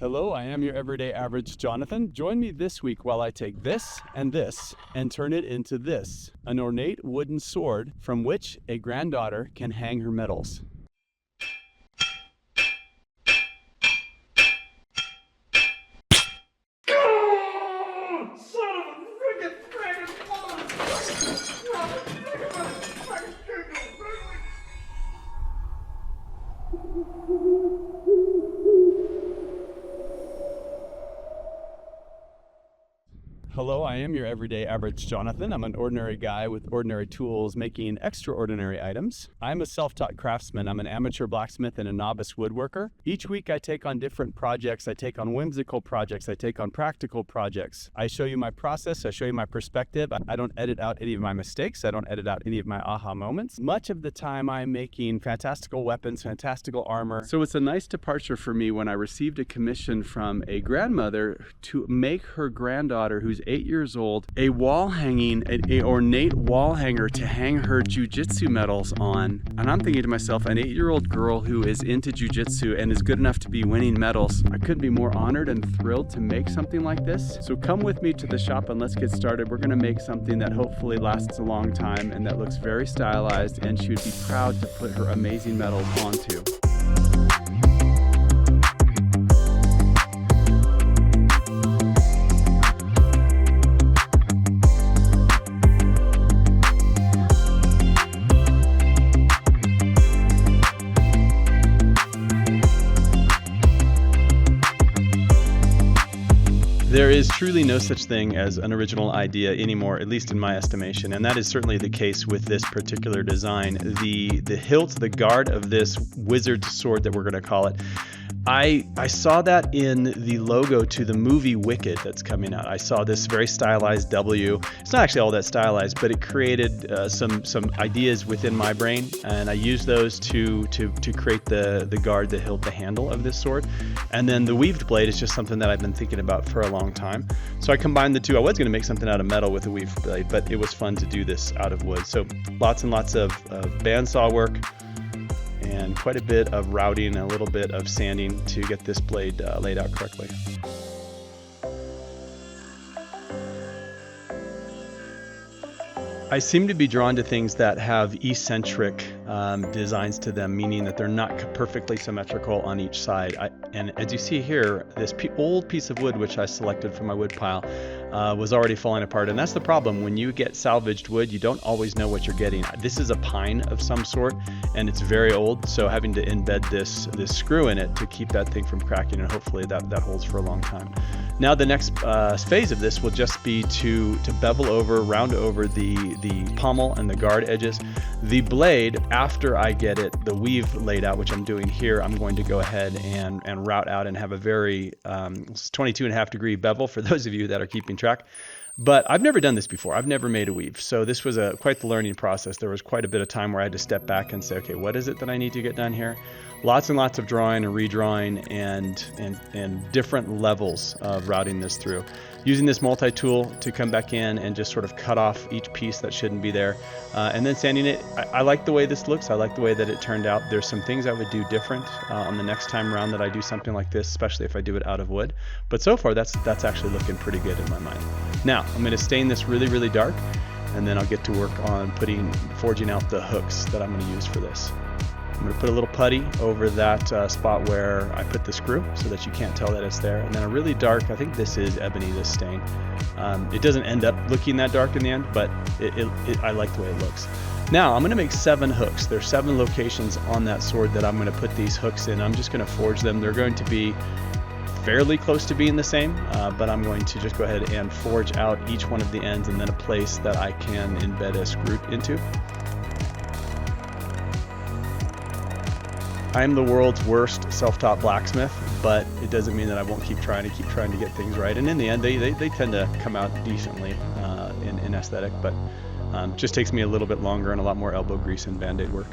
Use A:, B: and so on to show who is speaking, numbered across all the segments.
A: Hello, I am your everyday average Jonathan. Join me this week while I take this and turn it into this, an ornate wooden sword from which a granddaughter can hang her medals. Hello, I am your everyday average Jonathan. I'm an ordinary guy with ordinary tools making extraordinary items. I'm a self-taught craftsman. I'm an amateur blacksmith and a novice woodworker. Each week I take on different projects. I take on whimsical projects. I take on practical projects. I show you my process. I show you my perspective. I don't edit out any of my mistakes. I don't edit out any of my aha moments. Much of the time I'm making fantastical weapons, fantastical armor. So it's a nice departure for me when I received a commission from a grandmother to make her granddaughter, who's 8 years old, a wall hanging, an ornate wall hanger to hang her jujitsu medals on. And I'm thinking to myself, an 8-year-old girl who is into jujitsu and is good enough to be winning medals, I couldn't be more honored and thrilled to make something like this. So come with me to the shop and let's get started. We're gonna make something that hopefully lasts a long time and that looks very stylized, and she would be proud to put her amazing medals onto. There is truly no such thing as an original idea anymore, at least in my estimation, and that is certainly the case with this particular design. The hilt, the guard of this wizard sword that we're going to call it, I saw that in the logo to the movie Wicked that's coming out. I saw this very stylized W. It's not actually all that stylized, but it created some ideas within my brain, and I used those to create the guard, the hilt, the handle of this sword. And then the weaved blade is just something that I've been thinking about for a long time. So I combined the two. I was going to make something out of metal with a weaved blade, but it was fun to do this out of wood. So lots and lots of bandsaw work, and quite a bit of routing and a little bit of sanding to get this blade laid out correctly. I seem to be drawn to things that have eccentric designs to them, meaning that they're not perfectly symmetrical on each side. And as you see here, this old piece of wood, which I selected from my wood pile, was already falling apart. And that's the problem. When you get salvaged wood, you don't always know what you're getting. This is a pine of some sort, and it's very old. So having to embed this screw in it to keep that thing from cracking, and hopefully that holds for a long time. Now the next phase of this will just be to bevel over, round over the pommel and the guard edges. The blade, after I get it, the weave laid out, which I'm doing here, I'm going to go ahead and route out and have a very 22.5 degree bevel for those of you that are keeping track. But I've never done this before. I've never made a weave. So this was quite the learning process. There was quite a bit of time where I had to step back and say, okay, what is it that I need to get done here? Lots and lots of drawing and redrawing and different levels of routing this through. Using this multi-tool to come back in and just sort of cut off each piece that shouldn't be there. And then sanding it. I like the way this looks. I like the way that it turned out. There's some things I would do different on the next time around that I do something like this, especially if I do it out of wood. But so far, that's actually looking pretty good in my mind. Now, I'm going to stain this really, really dark, and then I'll get to work on forging out the hooks that I'm going to use for this. I'm going to put a little putty over that spot where I put the screw so that you can't tell that it's there. And then a really dark, I think this is ebony, this stain. It doesn't end up looking that dark in the end, but I like the way it looks. Now I'm going to make 7 hooks. There's 7 locations on that sword that I'm going to put these hooks in. I'm just going to forge them. They're going to be fairly close to being the same, but I'm going to just go ahead and forge out each one of the ends and then a place that I can embed a screw into. I am the world's worst self-taught blacksmith, but it doesn't mean that I won't keep trying to get things right. And in the end, they tend to come out decently in aesthetic, but just takes me a little bit longer and a lot more elbow grease and Band-Aid work.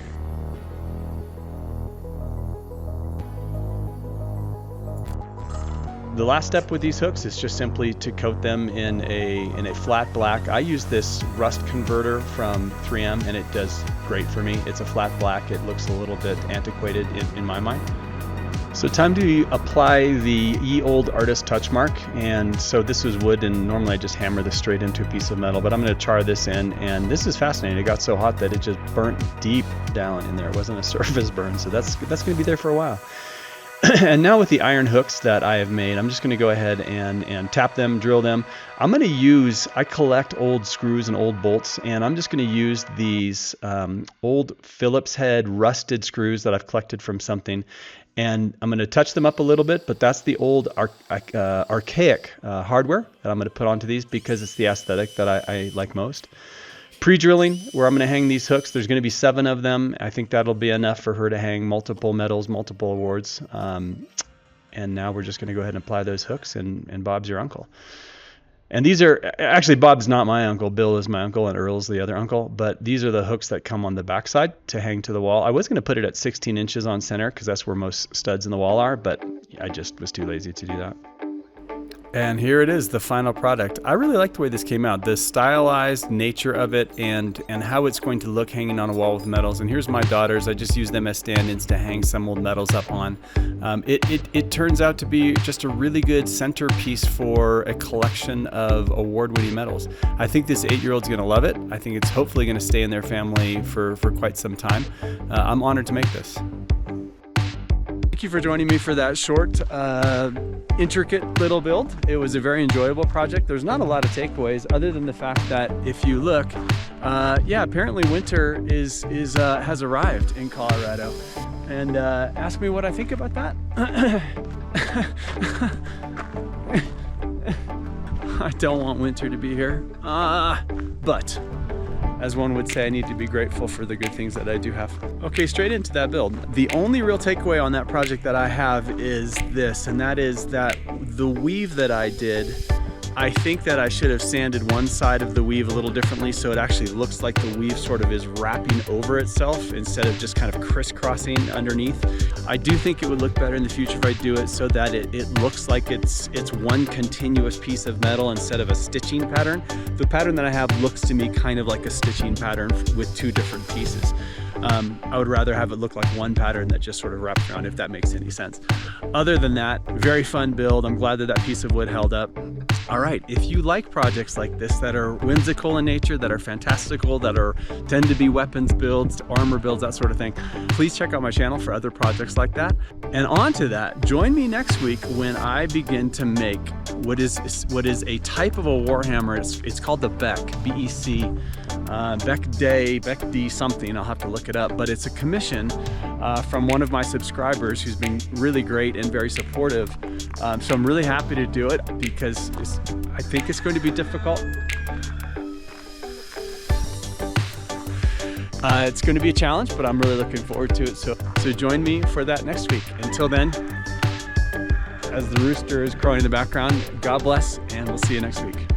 A: The last step with these hooks is just simply to coat them in a flat black. I use this rust converter from 3M, and it does great for me. It's a flat black. It looks a little bit antiquated in my mind. So time to apply the Ye Old Artist touch mark, and so this was wood, and normally I just hammer this straight into a piece of metal, but I'm going to char this in, and this is fascinating. It got so hot that it just burnt deep down in there. It wasn't a surface burn, so that's going to be there for a while. And now with the iron hooks that I have made, I'm just going to go ahead and tap them, drill them. I'm going to use, I collect old screws and old bolts, and I'm just going to use these old Phillips head rusted screws that I've collected from something. And I'm going to touch them up a little bit, but that's the old archaic hardware that I'm going to put onto these because it's the aesthetic that I like most. Pre-drilling, where I'm going to hang these hooks. There's going to be 7 of them. I think that'll be enough for her to hang multiple medals, multiple awards. And now we're just going to go ahead and apply those hooks, and Bob's your uncle. And these are, actually Bob's not my uncle, Bill is my uncle, and Earl's the other uncle, but these are the hooks that come on the backside to hang to the wall. I was going to put it at 16 inches on center because that's where most studs in the wall are, but I just was too lazy to do that. And here it is, the final product. I really like the way this came out, the stylized nature of it and how it's going to look hanging on a wall with medals. And here's my daughters. I just used them as stand-ins to hang some old medals up on. It turns out to be just a really good centerpiece for a collection of award-winning medals. I think this 8-year-old's gonna love it. I think it's hopefully gonna stay in their family for quite some time. I'm honored to make this. Thank you for joining me for that short, intricate little build. It was a very enjoyable project. There's not a lot of takeaways other than the fact that if you look, yeah, apparently winter has arrived in Colorado. And ask me what I think about that. I don't want winter to be here, but as one would say, I need to be grateful for the good things that I do have. Okay, straight into that build. The only real takeaway on that project that I have is this, and that is that the weave that I did, I think that I should have sanded one side of the weave a little differently so it actually looks like the weave sort of is wrapping over itself instead of just kind of crisscrossing underneath. I do think it would look better in the future if I do it so that it looks like it's one continuous piece of metal instead of a stitching pattern. The pattern that I have looks to me kind of like a stitching pattern with 2 different pieces. I would rather have it look like one pattern that just sort of wraps around, if that makes any sense. Other than that, very fun build. I'm glad that that piece of wood held up. All right, if you like projects like this that are whimsical in nature, that are fantastical, that tend to be weapons builds, armor builds, that sort of thing, please check out my channel for other projects like that. And on to that, join me next week when I begin to make what is a type of a warhammer. It's called the Beck, B-E-C, Beck D something. I'll have to look it up, but it's a commission from one of my subscribers who's been really great and very supportive. So I'm really happy to do it because I think it's going to be difficult. It's going to be a challenge, but I'm really looking forward to it. So join me for that next week. Until then, as the rooster is crowing in the background, God bless, and we'll see you next week.